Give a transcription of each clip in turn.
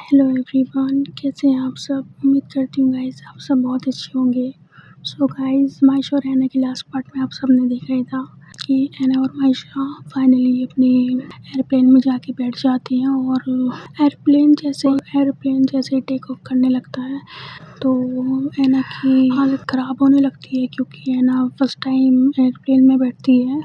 Hello everyone, कैसे हैं आप सब। उम्मीद करती हूँ गाइस आप सब बहुत अच्छे होंगे। सो गाइस, मायशा और ऐना के लास्ट पार्ट में आप सब ने देखा ही था कि ऐना और मायशा फाइनली अपने एयरप्लेन में जाके बैठ जाती हैं और एयरप्लेन जैसे टेक ऑफ करने लगता है तो ऐना की हालत ख़राब होने लगती है क्योंकि ऐना फर्स्ट टाइम एयरप्लेन में बैठती है।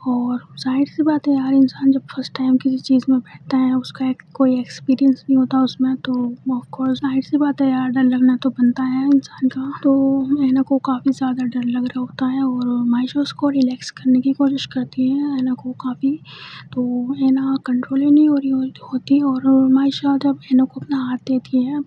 और ज़ाहिर सी बात है यार, इंसान जब फर्स्ट टाइम किसी चीज़ में बैठता है, उसका कोई एक्सपीरियंस नहीं होता उसमें, तो ऑफ कोर्स ज़ाहिर सी बात है यार, डर लगना तो बनता है इंसान का। तो ऐना को काफ़ी ज़्यादा डर लग रहा होता है और मायशा उसको रिलैक्स करने की कोशिश करती है ऐना को काफ़ी। तो ऐना कंट्रोल ही नहीं हो रही होती और मायशा जब ऐना को अपना हाथ देती है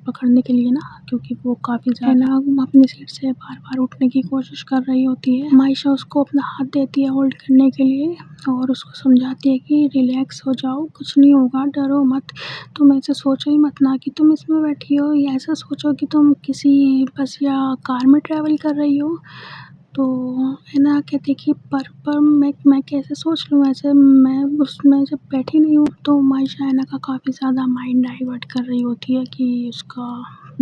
पकड़ने के लिए ना, क्योंकि वो काफ़ी ज़्यादा अपनी सीट से बार-बार उठने की कोशिश कर रही होती है। मायशा उसको अपना हाथ देती है होल्ड करने के लिए और उसको समझाती है कि रिलैक्स हो जाओ, कुछ नहीं होगा, डरो मत। तुम ऐसे सोचो ही मत ना कि तुम इसमें बैठी हो, या ऐसा सोचो कि तुम किसी बस या कार में ट्रैवल कर रही हो। तो ऐना कहती कि पर मैं कैसे सोच लूँ ऐसे, मैं उसमें जब बैठी नहीं हूँ। तो मायशा ऐना का काफ़ी ज़्यादा माइंड डाइवर्ट कर रही होती है कि उसका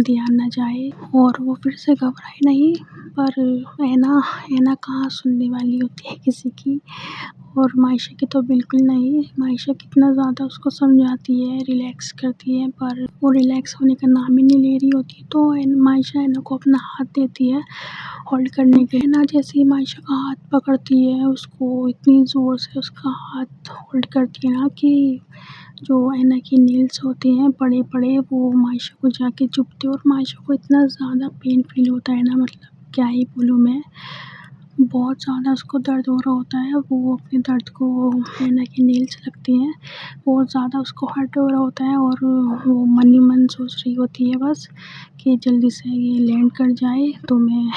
ध्यान ना जाए और वो फिर से घबराए नहीं। पर ऐना कहाँ सुनने वाली होती है किसी की, और मायशा की तो बिल्कुल नहीं। मायशा कितना ज़्यादा उसको समझाती है, रिलैक्स करती है, पर वो रिलैक्स होने का नाम ही नहीं ले रही होती। तो मायशा ऐना को अपना हाथ देती है होल्ड करने के लिए। ऐना जैसे ही मायशा का हाथ पकड़ती है, उसको इतनी ज़ोर से उसका हाथ होल्ड करती है ना कि जो ऐना की नेल्स होते हैं बड़े-बड़े, वो मायशा को जाके चुभते हैं और मायशा को इतना ज़्यादा पेन फील होता है ना, मतलब क्या ही बोलूँ मैं। बहुत ज़्यादा उसको दर्द हो रहा होता है, वो अपने दर्द को ऐना की नेल्स लगती हैं, बहुत ज़्यादा उसको हर्ट हो रहा होता है और वो मन ही मन सोच रही होती है बस कि जल्दी से ये लैंड कर जाए तो मैं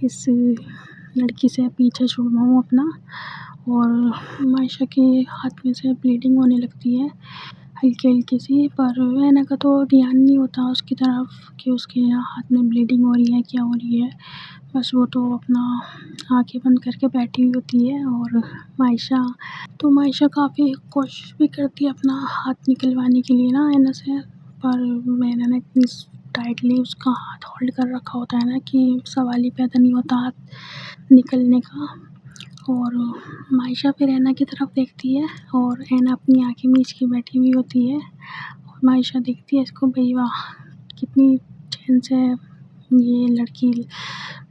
इस लड़की से पीछा छुड़वाऊँ अपना। और मायशा के हाथ में से ब्लीडिंग होने लगती है हल्की-हल्की सी, पर ऐना का तो ध्यान नहीं होता उसकी तरफ कि उसके हाथ में ब्लीडिंग हो रही है, क्या हो रही है। बस वो तो अपना आँखें बंद करके बैठी हुई होती है। और मायशा काफ़ी कोशिश भी करती है अपना हाथ निकलवाने के लिए ना ऐना से, पर ऐना ने इतनी टाइटली उसका हाथ होल्ड कर रखा होता है ना कि सवाल ही पैदा नहीं होता हाथ निकलने का। और मायशा फिर ऐना की तरफ देखती है और ऐना अपनी आँखें मीच के बैठी हुई होती है और मायशा देखती है इसको, भई वाह! कितनी चैन से ये लड़की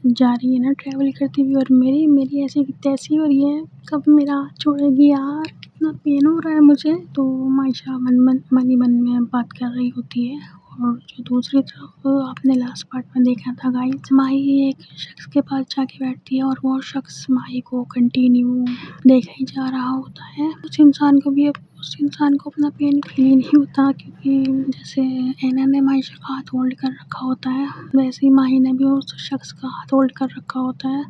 जा रही है ना ट्रैवल करती हुई, और मेरी ऐसी की तैसी हो रही है, कब मेरा हाथ छोड़ेगी यार, कितना पेन हो रहा है मुझे। तो मायशा मन ही मन में बात कर रही होती है। और जो दूसरी तरफ आपने लास्ट पार्ट में देखा था गाइस, माही एक शख्स के पास जाके बैठती है और वो शख्स माही को कंटिन्यू देखा ही जा रहा होता है। उस इंसान को अपना पेन फील ही नहीं होता, क्योंकि जैसे ऐना ने मायशा का हाथ होल्ड कर रखा होता है, वैसे ही माही ने भी उस शख्स का हाथ होल्ड कर रखा होता है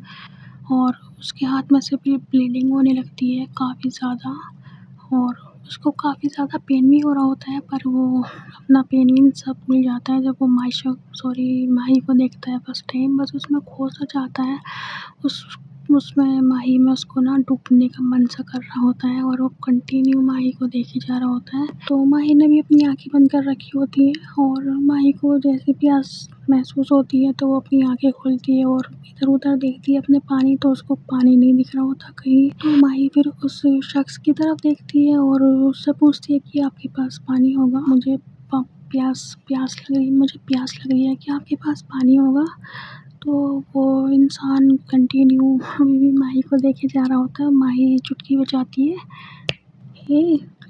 और उसके हाथ में से भी ब्लीडिंग होने लगती है काफ़ी ज़्यादा और उसको काफ़ी ज़्यादा पेन भी हो रहा होता है। पर वो अपना पेन सब भूल जाता है जब वो माही को देखता है फर्स्ट टाइम। बस उसमें खो सा जाता है, उसमें माही में उसको ना डूबने का मन सा कर रहा होता है और वो कंटिन्यू माही को देखे जा रहा होता है। तो माही ने भी अपनी आँखें बंद कर रखी होती हैं और माही को जैसे प्यास महसूस होती है तो वो अपनी आँखें खोलती है और इधर-उधर देखती है अपने पानी, तो उसको पानी नहीं दिख रहा होता कहीं। तो माही फिर उस शख्स की तरफ देखती है और उससे पूछती है कि आपके पास पानी होगा? मुझे प्यास लग रही है, क्या आपके पास पानी होगा? तो वो इंसान कंटिन्यू अभी भी माही को देखे जा रहा होता है। माही चुटकी बजाती है, हे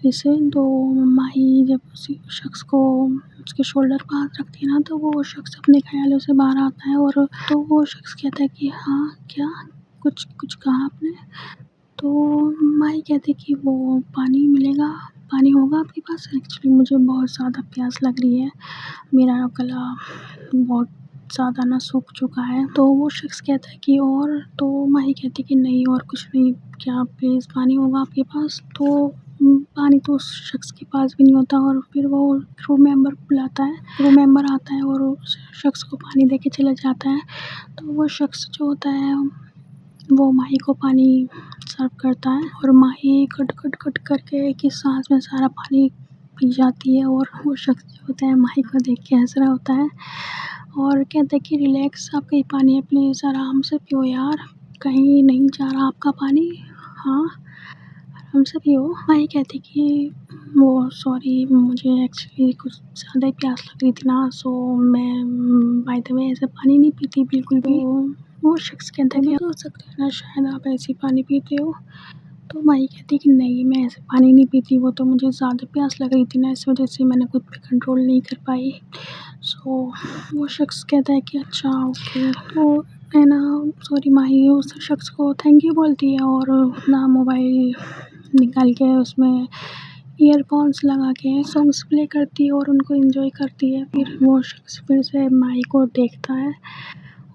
लिसन। तो माही जब उसी शख्स को उसके शोल्डर पे हाथ रखती है ना, तो वो शख्स अपने ख़्यालों से बाहर आता है और तो वो शख्स कहता है कि हाँ, क्या? कुछ कहा आपने? तो माही कहती कि वो पानी होगा आपके पास? एक्चुअली मुझे बहुत ज़्यादा प्यास लग रही है, मेरा गला बहुत ज़्यादा ना सूख चुका है। तो वो शख्स कहता है कि और? तो माही कहती कि नहीं और कुछ नहीं, क्या प्लीज़ पानी होगा आपके पास? तो पानी तो उस शख्स के पास भी नहीं होता और फिर वो क्रू मेंबर को बुलाता है। क्रू मेंबर आता है और उस शख्स को पानी देके चला जाता है। तो वो शख्स जो होता है वो माही को पानी सर्व करता है और माही घट करके एक ही सांस में सारा पानी पी जाती है और वो शख्स जो होता है माही को देख के हँस रहा होता है और कहता है कि रिलैक्स, आप कहीं पानी प्लीज़ आराम से पियो यार, कहीं नहीं जा रहा आपका पानी, हाँ आराम से पियो। माही कहती कि वो सॉरी, मुझे एक्चुअली कुछ ज़्यादा ही प्यास लग रही थी ना, सो मैं बाय द वे ऐसे पानी नहीं पीती बिल्कुल भी। वो शख्स कहता है कि हो सकता है ना शायद आप ऐसे ही पानी पीते हो। तो माही कहती है कि नहीं, मैं ऐसे पानी नहीं पीती, वो तो मुझे ज़्यादा प्यास लग रही थी ना, इस वजह से मैंने खुद पे कंट्रोल नहीं कर पाई। सो वो शख्स कहता है कि अच्छा ओके, तो है ना सॉरी माही उस शख्स को थैंक यू बोलती है और अपना मोबाइल निकाल के उसमें ईयरफोन्स लगा के सॉन्ग्स प्ले करती है और उनको एंजॉय करती है। फिर वो शख्स फिर से माही को देखता है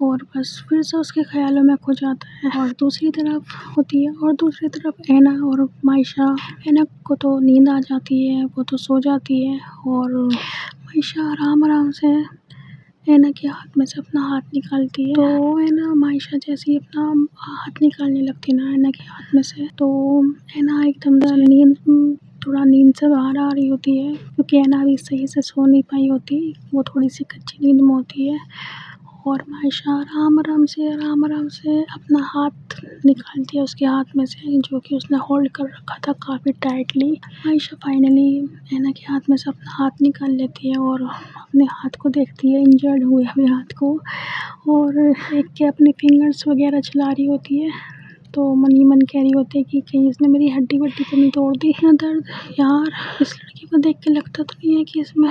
और बस फिर से उसके ख़्यालों में खो जाता है और दूसरी तरफ होती है और दूसरी तरफ ऐना और मायशा। ऐना को तो नींद आ जाती है, वो तो सो जाती है और मायशा आराम से ऐना के हाथ में से अपना हाथ निकालती है। तो ऐना मायशा जैसे ही अपना हाथ निकालने लगती है ना ऐना के हाथ में से, तो ऐना एकदम से थोड़ा नींद से बाहर आ रही होती है क्योंकि ऐना अभी सही से सो नहीं पाई होती, वो थोड़ी सी कच्ची नींद में होती है और मायशा आराम आराम से अपना हाथ निकालती है उसके हाथ में से जो कि उसने होल्ड कर रखा था काफ़ी टाइटली। मायशा फाइनली ऐना के हाथ में से अपना हाथ निकाल लेती है और अपने हाथ को देखती है, इंजर्ड हुए हुए हाथ को, और देख के अपनी फिंगर्स वगैरह चला रही होती है। तो मन ही मन कह रही होती है कि कहीं इसने मेरी हड्डी-वड्डी तो नहीं तोड़ दी। इतना दर्द यार, इस लड़की को देख के लगता तो नहीं है कि इसमें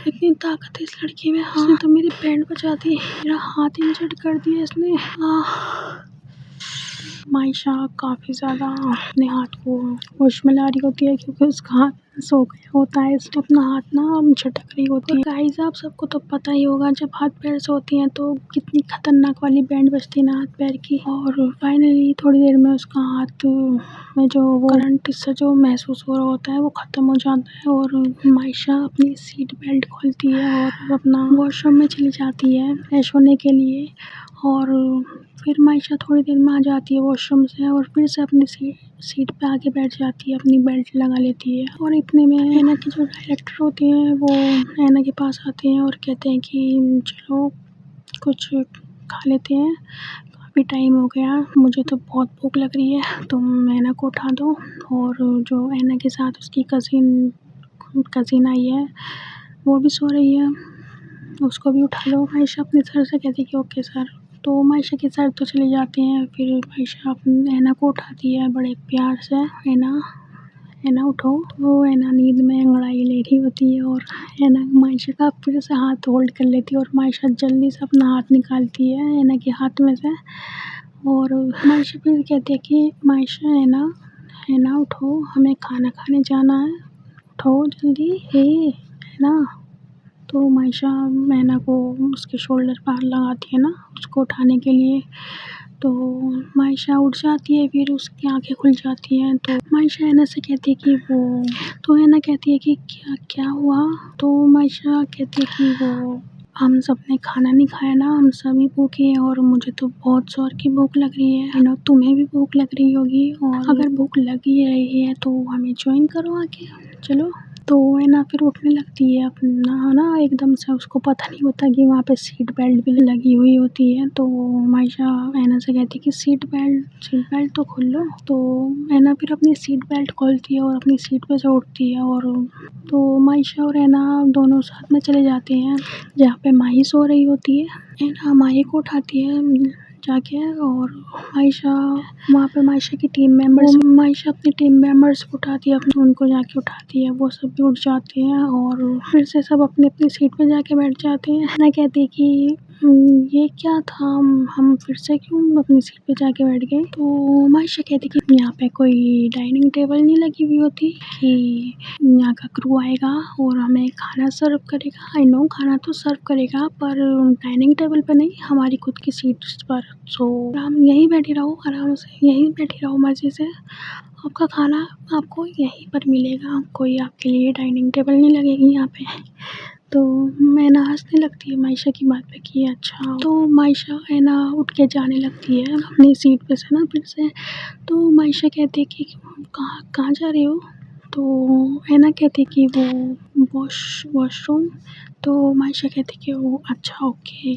इतनी ताकत है इस लड़की में। हाँ, इसने तो मेरी बैंड बजा दी, मेरा हाथ इंजर्ड कर दिया इसने। मायशा काफ़ी ज़्यादा अपने हाथ को होश में ला रही होती है क्योंकि उसका हाथ सो गया होता है, इसमें अपना हाथ ना झटक रही होती है। गाइस आप सबको तो पता ही होगा जब हाथ पैर सोती हैं तो कितनी खतरनाक वाली बैंड बजती है ना हाथ पैर की। और फाइनली थोड़ी देर में उसका हाथ में जो वो करंट से जो महसूस हो रहा होता है वो ख़त्म हो जाता है और मायशा अपनी सीट बेल्ट खोलती है और अपना वॉशरूम में चली जाती है फ्रेश होने के लिए। और फिर मायशा थोड़ी देर में आ जाती है वॉशरूम से और फिर से अपनी सीट पे आके बैठ जाती है, अपनी बेल्ट लगा लेती है। और इतने में ऐना के जो डायरेक्टर होते हैं वो ऐना के पास आते हैं और कहते हैं कि चलो कुछ खा लेते हैं, काफ़ी टाइम हो गया, मुझे तो बहुत भूख लग रही है, तुम ऐना को उठा दो। और जो ऐना के साथ उसकी कज़िन आई है वो भी सो रही है, उसको भी उठा लो। मायशा अपने सर से कहती है कि ओके सर। तो मायशा के सर तो चले जाते हैं, फिर मायशा अपनी ऐना को उठाती है बड़े प्यार से, ऐना उठो। वो ऐना नींद में अंगड़ाई ले रही होती है और ऐना मायशा का फिर से हाथ होल्ड कर लेती है और मायशा जल्दी से अपना हाथ निकालती है ऐना के हाथ में से। और मायशा फिर कहती है कि मायशा ऐना उठो, हमें खाना खाने जाना है, उठो जल्दी, हे ऐना। तो मायशा ऐना को उसके शोल्डर पर लगाती है ना उसको उठाने के लिए, तो मायशा उठ जाती है, फिर उसकी आँखें खुल जाती हैं। तो मायशा ऐना से कहती है कि वो, तो ऐना कहती है कि क्या हुआ? तो मायशा कहती है कि वो हम सब ने खाना नहीं खाया ना, हम सभी भूखे हैं और मुझे तो बहुत ज़ोर की भूख लग रही है। ना तुम्हें भी भूख लग रही होगी और अगर भूख लगी रही है तो हमें ज्वाइन करो आके, चलो। तो ऐना फिर उठने लगती है अपना ना, एकदम से उसको पता नहीं होता कि वहाँ पे सीट बेल्ट भी लगी हुई होती है। तो मायशा ऐना से कहती है कि सीट बेल्ट तो खोल लो। तो ऐना फिर अपनी सीट बेल्ट खोलती है और अपनी सीट पे से उठती है और तो मायशा और ऐना दोनों साथ में चले जाते हैं जहाँ पे माही सो रही होती है। ऐना माही को उठाती है जाके और मायशा वहाँ पे मायशा अपनी टीम मेंबर्स को उठाती है, अपने उनको जाके उठाती है, वो सब भी उठ जाते हैं और फिर से सब अपनी सीट पे जाके बैठ जाते हैं। ऐना कहती है कि ये क्या था, हम फिर से क्यों अपनी सीट पे जाके बैठ गए? तो मायशा कहती है कि यहाँ पे कोई डाइनिंग टेबल नहीं लगी हुई होती कि यहाँ का क्रू आएगा और हमें खाना सर्व करेगा। आई नो खाना तो सर्व करेगा पर डाइनिंग टेबल पे नहीं, हमारी खुद की सीट्स पर। सो हम यहीं बैठे रहो, आराम से यहीं बैठे रहो मज़े से, आपका खाना आपको यहीं पर मिलेगा, कोई आपके लिए डाइनिंग टेबल नहीं लगेगी यहाँ पे। तो ऐना हँसने लगती है मायशा की बात पे कि अच्छा। तो मायशा ऐना उठ के जाने लगती है अपनी सीट पे से ना फिर से। तो मायशा कहती है कि कहाँ जा रही हो? तो ऐना कहती कि वो वॉशरूम, तो मायशा कहती कि वो अच्छा ओके।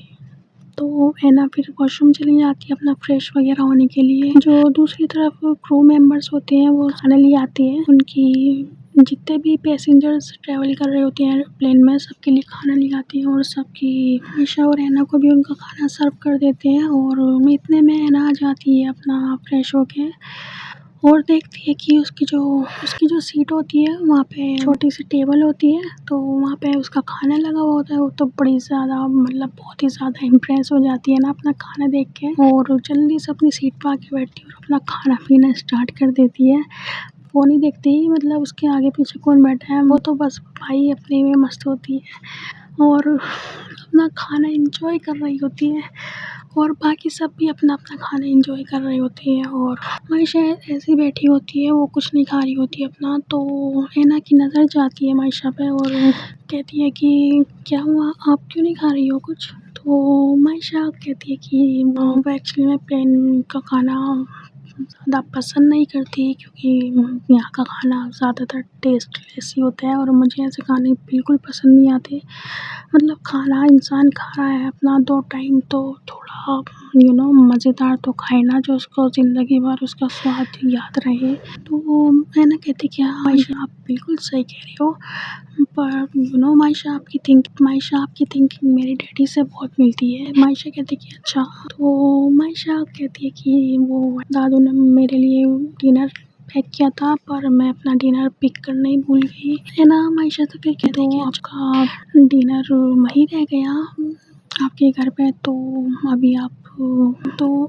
तो ऐना फिर वॉशरूम चली जाती है अपना फ्रेश वगैरह होने के लिए। जो दूसरी तरफ क्रू मेंबर्स होते हैं वो खाना ले आते हैं। उनकी जितने भी पैसेंजर्स ट्रैवल कर रहे होते हैं प्लेन में सबके लिए खाना ले आती है और सबकी मायशा और ऐना को भी उनका खाना सर्व कर देते हैं। और इतने में ऐना आ जाती है अपना फ्रेश होके और देखती है कि उसकी जो सीट होती है वहाँ पे छोटी सी टेबल होती है, तो वहाँ पे उसका खाना लगा हुआ होता है। वो तो बड़ी ज़्यादा मतलब बहुत ही ज़्यादा इम्प्रेस हो जाती है ना अपना खाना देख के और जल्दी से अपनी सीट पे आके बैठती है और अपना खाना पीना स्टार्ट कर देती है। वो नहीं देखती मतलब उसके आगे पीछे कौन बैठा है, वो तो बस भाई अपने में मस्त होती है और अपना खाना एंजॉय कर रही होती है और बाकी सब भी अपना-अपना खाना एंजॉय कर रही होती है। और मायशा ऐसे ही बैठी होती है, वो कुछ नहीं खा रही होती है अपना, तो ऐना की नज़र जाती है मायशा पे और कहती है कि क्या हुआ, आप क्यों नहीं खा रही हो कुछ? तो मायशा कहती है कि वो एक्चुअली में प्लेन का खाना ज़्यादा पसंद नहीं करती क्योंकि यहाँ का खाना ज़्यादातर टेस्टलेस ही होता है और मुझे ऐसे खाने बिल्कुल पसंद नहीं आते। मतलब खाना इंसान खा रहा है अपना 2 टाइम तो थोड़ा मज़ेदार तो खाए ना जो उसको ज़िंदगी भर उसका स्वाद याद रहे। तो ऐना कहती कि हाँ मायशा आप बिल्कुल सही कह रही हो, पर मायशा आपकी थिंकिंग मेरे डैडी से बहुत मिलती है। मायशा कहती कि अच्छा, तो मायशा कहती है कि वो दादू ने मेरे लिए डिनर पैक किया था पर मैं अपना डिनर पिक करना ही भूल गई। है ना, मायशा तो फिर कहती है कि आपका डिनर वहीं रह गया आपके घर पे, तो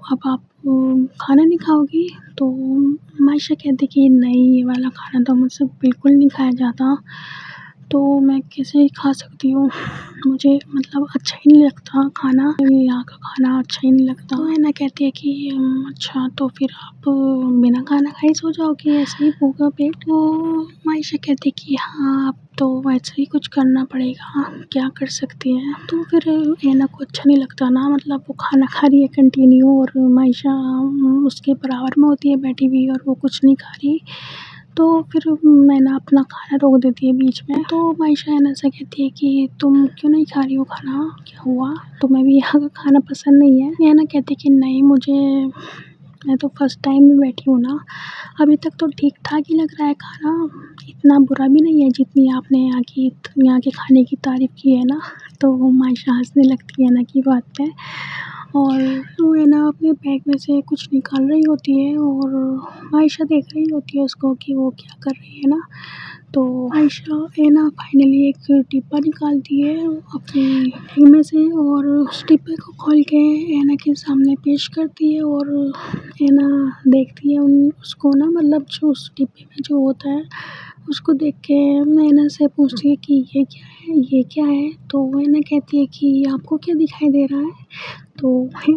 अब आप खाना नहीं खाओगी? तो मायशा कहती कि नहीं, ये वाला खाना तो मुझसे बिल्कुल नहीं खाया जाता, तो मैं कैसे खा सकती हूँ? मुझे मतलब अच्छा ही नहीं लगता खाना, यहाँ का खाना अच्छा ही नहीं लगता। तो ऐना कहती है कि अच्छा, तो फिर आप बिना खाना खाए सो जाओगी ऐसे ही भूखा पेट? तो मायशा कहती कि हाँ, अब तो वैसे ही कुछ करना पड़ेगा, क्या कर सकते हैं। तो फिर ऐना को अच्छा नहीं लगता ना, मतलब वो खाना खा रही है कंटिन्यू और मायशा उसके बराबर में होती है बैठी हुई और वो कुछ नहीं खा रही। तो फिर ऐना अपना खाना रोक देती है बीच में। तो मायशा ऐना से कहती है कि तुम क्यों नहीं खा रही हो खाना? क्या हुआ? तुम्हें भी यहाँ का खाना पसंद नहीं है? ऐना कहती कि नहीं, मैं तो फर्स्ट टाइम ही बैठी हूँ ना, अभी तक तो ठीक-ठाक ही लग रहा है खाना, इतना बुरा भी नहीं है जितनी आपने यहाँ के खाने की तारीफ़ की है ना। तो मायशा हँसने लगती है ऐना की बात पे और वो ऐना अपने बैग में से कुछ निकाल रही होती है और मायशा देख रही होती है उसको कि वो क्या कर रही है ना। तो मायशा ऐना फाइनली एक डिब्बा निकालती है अपने बैग में से और उस डिब्बे को खोल के ऐना के सामने पेश करती है और ऐना देखती है उसको ना, मतलब जो उस डिब्बे में जो होता है उसको देख के ऐना से पूछती है कि ये क्या है, ये क्या है? तो ऐना कहती है कि आपको क्या दिखाई दे रहा है? तो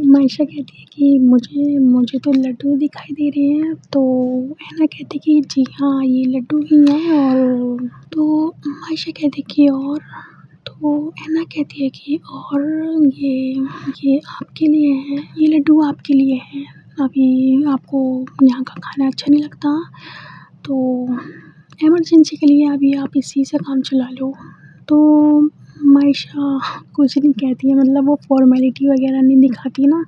मायशा कहती है कि मुझे तो लड्डू दिखाई दे रहे हैं। तो ऐना कहती है कि जी हाँ, ये लड्डू ही हैं। और तो मायशा कहती है कि और? तो ऐना कहती है कि और ये आपके लिए हैं, ये लड्डू आपके लिए हैं। अभी आपको यहाँ का खाना अच्छा नहीं लगता, तो इमरजेंसी के लिए अभी आप इसी से काम चला लो। तो मायशा कुछ नहीं कहती है, मतलब वो फ़ॉर्मेलिटी वगैरह नहीं दिखाती ना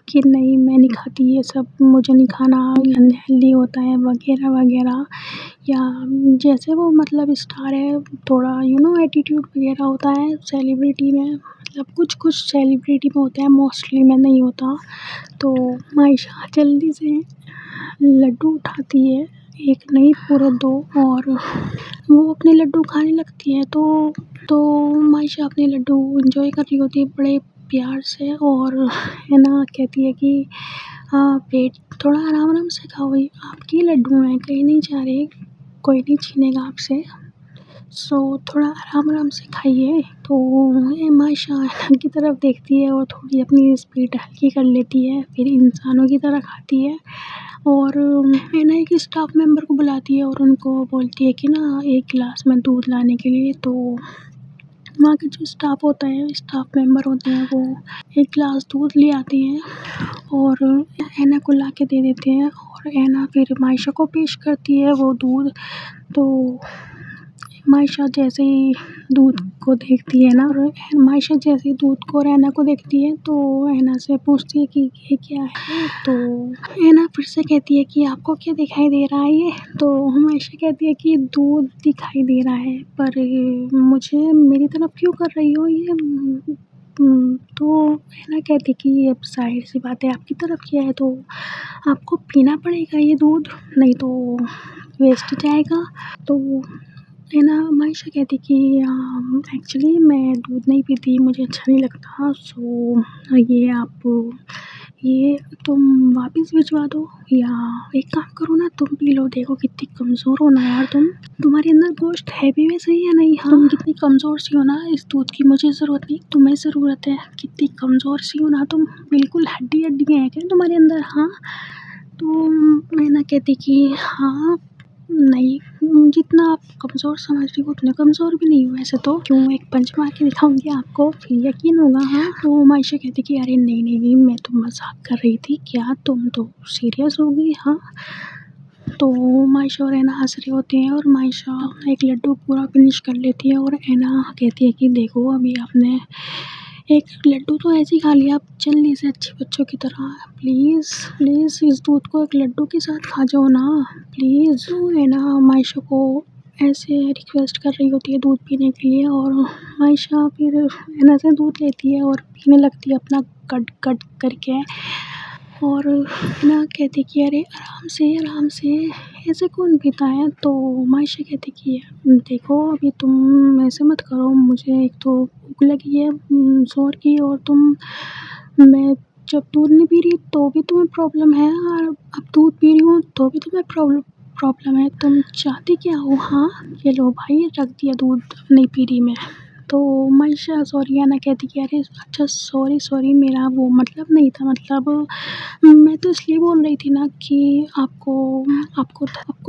कि नहीं मैं नहीं खाती ये सब, मुझे नहीं खाना, ये अनहेल्दी होता है वगैरह वगैरह। या जैसे वो मतलब स्टार है, थोड़ा एटीट्यूड वगैरह होता है सेलिब्रिटी में, मतलब कुछ सेलिब्रिटी में होता है, मोस्टली में नहीं होता। तो मायशा जल्दी से लड्डू उठाती है, एक नहीं पूरे 2, और वो अपने लड्डू खाने लगती है। तो मायशा अपने लड्डू एंजॉय कर रही होती है बड़े प्यार से और है ना, कहती है कि पेट थोड़ा आराम-आराम से खाओ, ये आपके ही लड्डू हैं, कहीं नहीं जा रहे, कोई नहीं छीनेगा आपसे। सो थोड़ा आराम-आराम से खाइए। तो ये मायशा ऐना की तरफ देखती है और थोड़ी अपनी स्पीड हल्की कर लेती है, फिर इंसानों की तरह खाती है और ऐना एक स्टाफ मेंबर को बुलाती है और उनको बोलती है कि ना 1 गिलास में दूध लाने के लिए। तो वहाँ के जो स्टाफ होता है, स्टाफ मेंबर होते हैं, वो एक गिलास दूध ले आते हैं और ऐना को ला के दे देते हैं और ऐना फिर मायशा को पेश करती है वो दूध। तो मायशा जैसे ही दूध को देखती है ना, और मायशा जैसे ही दूध को और ऐना को देखती है तो ऐना से पूछती है कि ये क्या है। तो ऐना फिर से कहती है कि आपको क्या दिखाई दे रहा है ये। तो मायशा कहती है कि दूध दिखाई दे रहा है, पर मुझे मेरी तरफ क्यों कर रही हो ये। तो ऐना कहती है कि अब ज़ाहिर सी बात है आपकी तरफ किया है तो आपको पीना पड़ेगा ये दूध, नहीं तो वेस्ट जाएगा। तो ऐना मायशा कहती कि एक्चुअली मैं दूध नहीं पीती, मुझे अच्छा नहीं लगता, सो ये आप ये तुम वापस भिजवा दो, या एक काम करो ना, तुम पी लो, देखो कितनी कमज़ोर हो ना यार तुम, तुम्हारे अंदर गोश्त है भी वैसे ही या नहीं। हाँ, तुम कितनी कमज़ोर सी हो ना, इस दूध की मुझे ज़रूरत नहीं, तुम्हें ज़रूरत है। कितनी कमज़ोर सी हो ना तुम, बिल्कुल हड्डी है क्या तुम्हारे अंदर। हाँ, तो ऐना कहती कि हाँ नहीं, जितना आप कमज़ोर समझ रही हो उतना कमज़ोर भी नहीं हूँ वैसे तो, क्यों एक पंच मार के दिखाऊँगी आपको फिर यकीन होगा। हाँ, तो मायशा कहती कि अरे नहीं मैं तो मज़ाक कर रही थी, क्या तुम तो सीरियस हो गई। हाँ, तो मायशा और ऐना हँस रहे होते हैं और मायशा एक लड्डू पूरा फिनिश कर लेती है और ऐना कहती है कि देखो अभी आपने एक लड्डू तो ऐसे ही खा लिया, आप जल्दी से अच्छे बच्चों की तरह प्लीज़ इस दूध को एक लड्डू के साथ खा जाओ ना प्लीज़। तो ऐना मायशा को ऐसे रिक्वेस्ट कर रही होती है दूध पीने के लिए और मायशा फिर ऐना से दूध लेती है और पीने लगती है अपना गट करके। और ऐना कहती कि अरे आराम से ऐसे कौन पीता है। तो मायशा कहती कि देखो अभी तुम ऐसे मत करो, मुझे एक तो भूख लगी है ज़ोर की, और मैं जब दूध नहीं पी रही तो भी तुम्हें प्रॉब्लम है, और अब दूध पी रही हूँ तो भी तुम्हें प्रॉब्लम है, तुम चाहती क्या हो। हाँ, ये लो भाई रख दिया दूध, नहीं पी रही मैं। तो मायशा सॉरी ऐना कहती कि अरे अच्छा सॉरी मेरा वो मतलब नहीं था, मतलब मैं तो इसलिए बोल रही थी ना कि आपको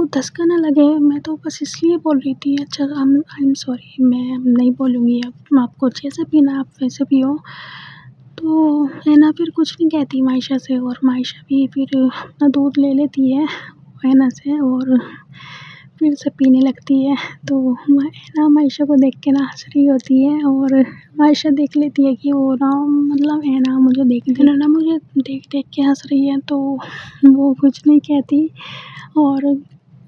धक्का ना लगे, मैं तो बस इसलिए बोल रही थी। अच्छा आई एम सॉरी, मैं नहीं बोलूँगी, अब आपको जैसे पीना आप वैसे पियो। तो ऐना फिर कुछ नहीं कहती मायशा से और मायशा भी फिर अपना दूध ले लेती है ऐना से और फिर से पीने लगती है। तो ऐना मायशा को देख के ना हँस रही होती है और मायशा देख लेती है कि वो ना मतलब ऐना मुझे देख के हँस रही है, तो वो कुछ नहीं कहती और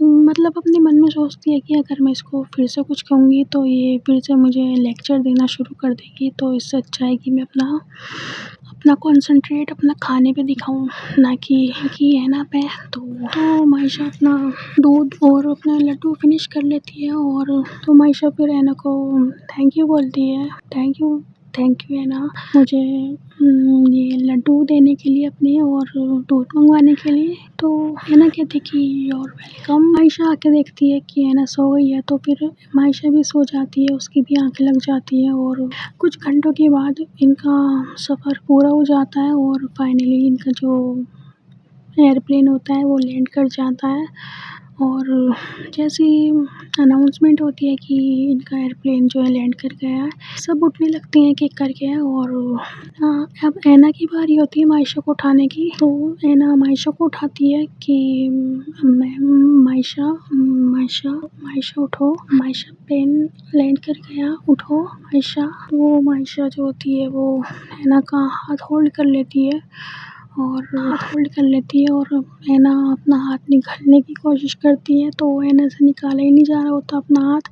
मतलब अपने मन में सोचती है कि अगर मैं इसको फिर से कुछ कहूँगी तो ये फिर से मुझे लेक्चर देना शुरू कर देगी, तो इससे अच्छा है कि मैं अपना कॉन्सन्ट्रेट अपना खाने पे दिखाऊँ, ना कि ऐना पे। तो मायशा अपना दूध और अपना लड्डू फिनिश कर लेती है और तो मायशा फिर ऐना को थैंक यू बोलती है, थैंक यू ऐना मुझे ये लड्डू देने के लिए अपने और दूध मंगवाने के लिए। तो ऐना कहती कि यू आर वेलकम। मायशा आके देखती है कि ऐना सो गई है, तो फिर मायशा भी सो जाती है, उसकी भी आंखें लग जाती है और कुछ घंटों के बाद इनका सफ़र पूरा हो जाता है और फाइनली इनका जो एयरप्लेन होता है वो लैंड कर जाता है और जैसी अनाउंसमेंट होती है कि इनका एयरप्लेन जो है लैंड कर गया है, सब उठने लगते हैं कि कर गया और अब ऐना की बारी होती है मायशा को उठाने की। तो ऐना मायशा को उठाती है कि मैम मायशा उठो, मायशा प्लेन लैंड कर गया, उठो मायशा। तो मायशा जो होती है वो ऐना का हाथ होल्ड कर लेती है और ऐना अपना हाथ निकालने की कोशिश करती है, तो ऐना से निकाला ही नहीं जा रहा होता अपना हाथ।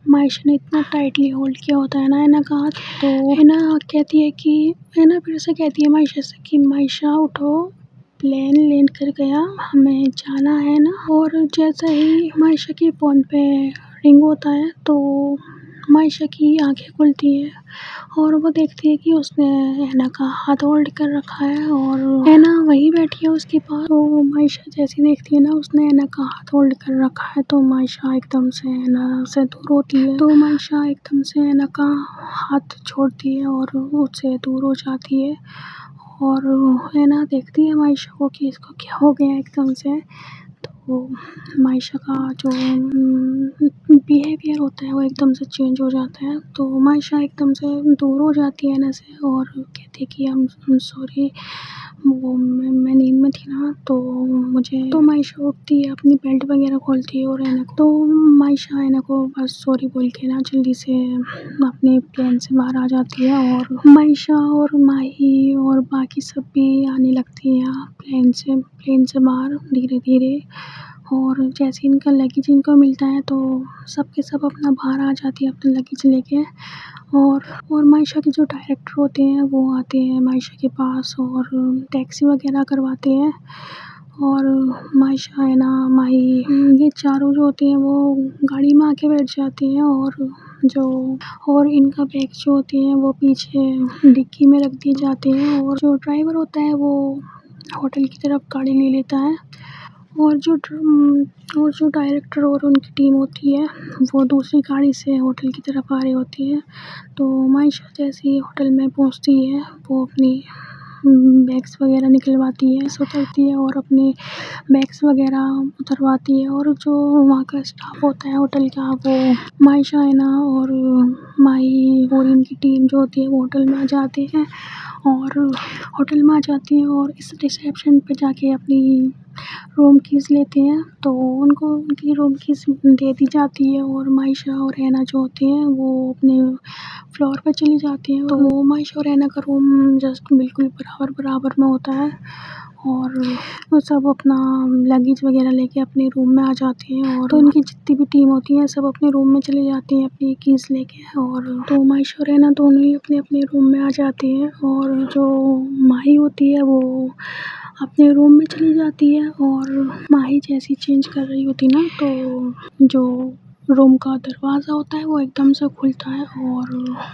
मायशा ने इतना टाइटली होल्ड किया होता है ना ऐना का हाथ। तो ऐना फिर से कहती है मायशा से कि मायशा उठो, प्लेन लैंड कर गया, हमें जाना है ना। और जैसे ही मायशा के फ़ोन पे रिंग होता है तो मायशा की आंखें खुलती है और वो देखती है कि उसने ऐना का हाथ होल्ड कर रखा है और ऐना वहीं बैठी है उसके पास। तो मायशा जैसी देखती है ना उसने ऐना का हाथ होल्ड कर रखा है, तो मायशा एकदम से ऐना से दूर होती है। तो मायशा एकदम से ऐना का हाथ छोड़ती है और उससे दूर हो जाती है और ऐना देखती है मायशा को कि इसको क्या हो गया एकदम से। तो मायशा का जो बिहेवियर होता है वो एकदम से चेंज हो जाता है। तो मायशा एकदम से दूर हो जाती है ऐना से और कहती है कि सॉरी, वो मैं नींद में थी ना, तो मुझे तो मायशा उठती है, अपनी बेल्ट वगैरह खोलती है और ऐना को तो मायशा ऐना को बस सॉरी बोल के ना जल्दी से अपने प्लेन से बाहर आ जाती है। और मायशा और माही और बाकी सब भी आने लगती हैं प्लेन से बाहर धीरे-धीरे। और जैसे इनका लगेज इनको मिलता है तो सब के सब अपना बाहर आ जाती है अपना लगेज लेके। और मायशा के जो डायरेक्टर होते हैं वो आते हैं मायशा के पास और टैक्सी वगैरह करवाते हैं। और मायशा है ना, माही, ये चारों जो होते हैं वो गाड़ी में आके बैठ जाती हैं और इनका बैग जो होते हैं वो पीछे डिक्की में रख दिए जाते हैं। और जो ड्राइवर होता है वो होटल की तरफ गाड़ी ले लेता है और जो डायरेक्टर और उनकी टीम होती है वो दूसरी गाड़ी से होटल की तरफ आ रही होती है। तो मायशा जैसे ही होटल में पहुंचती है वो अपनी बैग्स वगैरह निकलवाती है, उतरती है और अपने बैग्स वगैरह उतरवाती है। और जो वहाँ का स्टाफ होता है होटल का, वो मायशा है ना और माही और इनकी टीम जो होती है वो होटल में आ जाते हैं और इस रिसेप्शन पे जाके अपनी रूम कीज़ लेते हैं। तो उनको उनकी रूम कीज़ दे दी जाती है और मायशा और ऐना जो होते हैं वो अपने फ्लोर पे चली जाती हैं। तो मायशा और ऐना का रूम जस्ट बिल्कुल बराबर में होता है और वो सब अपना लगेज वगैरह लेके अपने रूम में आ जाती हैं। और तो उनकी जितनी भी टीम होती है सब अपने रूम में चले जाती हैं अपनी कीज़ लेके। और तो मायशा और ऐना दोनों ही अपने रूम में आ जाती हैं और जो माही होती है वो अपने रूम में चली जाती है। और माही जैसी चेंज कर रही होती ना, तो जो रूम का दरवाज़ा होता है वो एकदम से खुलता है और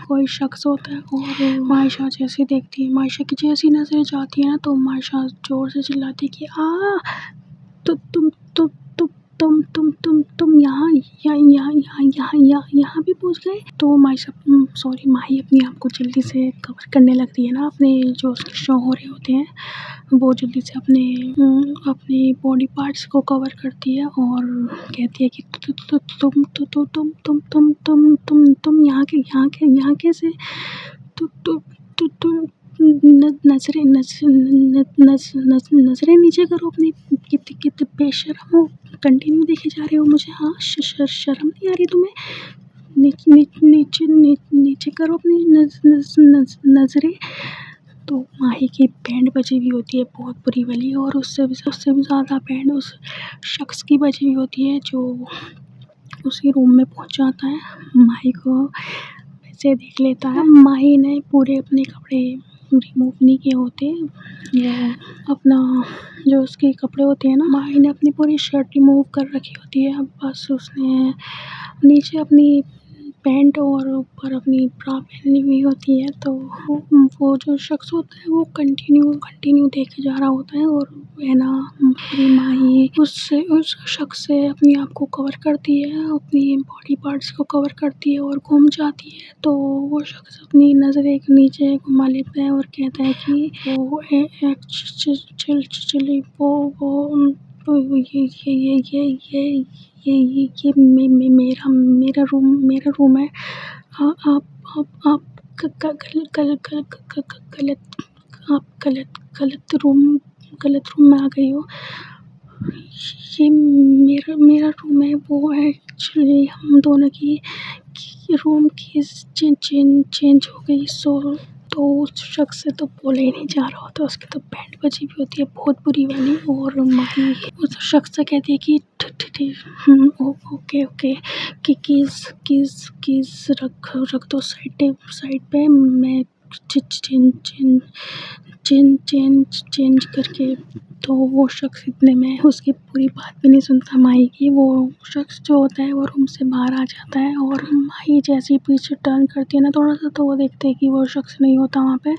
कोई शख्स होता है और मायशा जैसे देखती है, मायशा की जैसी नज़रें जाती है ना, तो मायशा ज़ोर से चिल्लाती है कि तो तुम यहाँ भी पहुँच गए। तो मायशा सॉरी माही अपने आप को जल्दी से कवर करने लगती है ना, अपने जो उसके शो हो रहे होते हैं वो जल्दी से अपने बॉडी पार्ट्स को कवर करती है और कहती है कि तुम यहाँ कैसे, तुम नज़रें नीचे करो अपनी, कितने बेशर्म हो, कंटिन्यू देखे जा रहे हो मुझे। हाँ, शर्म नहीं आ रही तुम्हें? नीचे करो अपनी नज़रें। तो माही की बैंड बजी हुई होती है बहुत बुरी वाली और उससे भी ज़्यादा बैंड उस शख्स की बजी हुई होती है जो उसी रूम में पहुंच जाता है, माही को वैसे देख लेता है। माही ने पूरे अपने कपड़े रिमूव नहीं किए होते, वो अपना जो उसके कपड़े होते हैं ना, माही ने अपनी पूरी शर्ट रिमूव कर रखी होती है। बस उसने नीचे अपनी पैंट और ऊपर अपनी ब्रा पहनी हुई होती है। तो वो जो शख्स होता है वो कंटिन्यू देखे जा रहा होता है और है ना, मेरी माही उस शख्स से अपने आप को कवर करती है, अपनी बॉडी पार्ट्स को कवर करती है और घूम जाती है। तो वो शख्स अपनी नज़र एक नीचे घुमा लेता है और कहता है कि वो एक्चुअली वो ये मेरा रूम है। आप गलत रूम में आ गई हो। ये मेरा रूम है, वो है एक्चुअली हम दोनों की रूम की चेंज हो गई। तो उस शख्स से तो बोला ही नहीं जा रहा होता, उसकी तो बैंड बजी भी होती है बहुत बुरी वाली। और माही उस शख्स से कहती है कि ओके कि कीज़ रख दो साइड पे, मैं चेंज करके। तो वो शख्स इतने में उसकी पूरी बात भी नहीं सुनता माही की, वो शख्स जो होता है वो रूम से बाहर आ जाता है। और माही जैसे ही पीछे टर्न करती है ना थोड़ा सा, तो वो देखते हैं कि वो शख्स नहीं होता वहाँ पे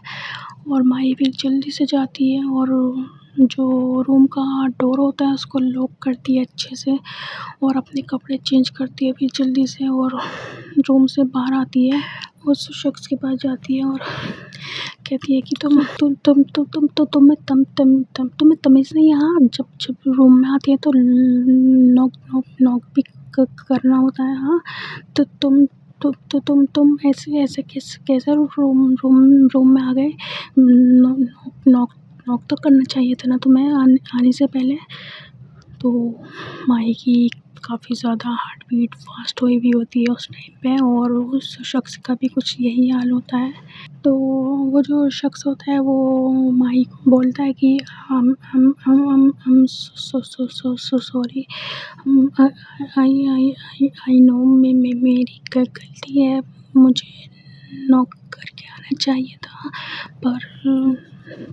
और माही फिर जल्दी से जाती है और जो रूम का डोर होता है उसको लॉक करती है अच्छे से और अपने कपड़े चेंज करती है फिर जल्दी से और रूम से बाहर आती है, उस शख्स के पास जाती है और कहती है कि तुम्हें तमीज़ नहीं है हाँ? जब रूम में आती है तो नॉक नॉक नॉक भी करना होता है हाँ? तो तुम ऐसे कैसे रूम में आ गए? नॉक नॉक तो करना चाहिए था ना तुम्हें आने से पहले। तो माही की काफ़ी ज़्यादा हार्ट बीट फास्ट हुई भी होती है उस टाइम पे, और उस शख्स का भी कुछ यही हाल होता है। तो वो जो शख्स होता है वो माही को बोलता है कि हम सो सॉरी, आई नो मेरी गलती है, मुझे नॉक करके आना चाहिए था, पर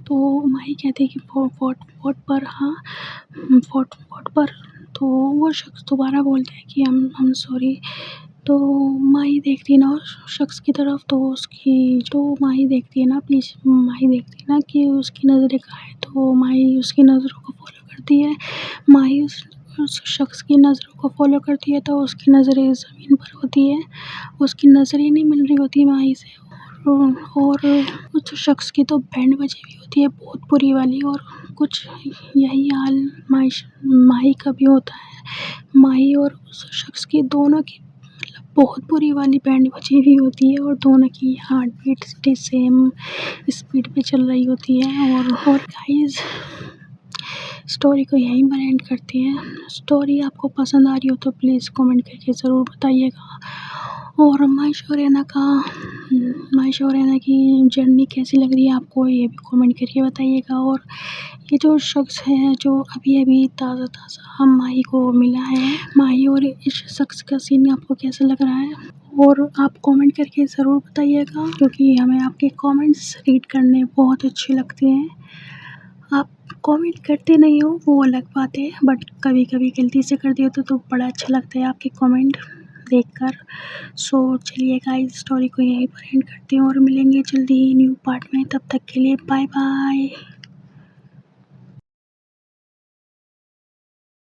तो माही कहती है कि व्हाट पर हाँ, व्हाट पर। तो वो शख्स दोबारा बोलता है कि आई एम सॉरी। तो माही देखती है ना उस शख्स की तरफ, तो माही देखती है ना कि उसकी नज़रें कहाँ हैं, तो माही उसकी नज़रों को फॉलो करती है। माही उस शख्स की नज़रों को फॉलो करती है तो उसकी नज़रें ज़मीन पर होती है, उसकी नज़रें नहीं मिल रही होती माही से। और उस शख्स की तो बैंड बजी हुई होती है बहुत बुरी वाली, और कुछ यही हाल माही का भी होता है। माही और उस शख्स की दोनों की मतलब बहुत बुरी वाली बैंड बजी हुई होती है, और दोनों की हार्ट बीट सेम स्पीड पे चल रही होती है। और गाइस, स्टोरी को यहीं पर एंड करते हैं। स्टोरी आपको पसंद आ रही हो तो प्लीज़ कमेंट करके ज़रूर बताइएगा, और माही शौर्याना की जर्नी कैसी लग रही है आपको ये भी कमेंट करके बताइएगा। और ये जो शख्स है जो अभी ताज़ा हम माही को मिला है, माही और इस शख्स का सीन आपको कैसा लग रहा है, और आप कमेंट करके ज़रूर बताइएगा, क्योंकि हमें आपके कमेंट्स रीड करने बहुत अच्छे लगते हैं। आप कमेंट करते नहीं हो वो अलग बात है, बट कभी कभी गलती से कर दिया तो बड़ा अच्छा लगता है आपके कमेंट देखकर। सो चलिए गाइस, स्टोरी को यहीं पर एंड करते हैं और मिलेंगे जल्दी ही न्यू पार्ट में। तब तक के लिए बाय बाय।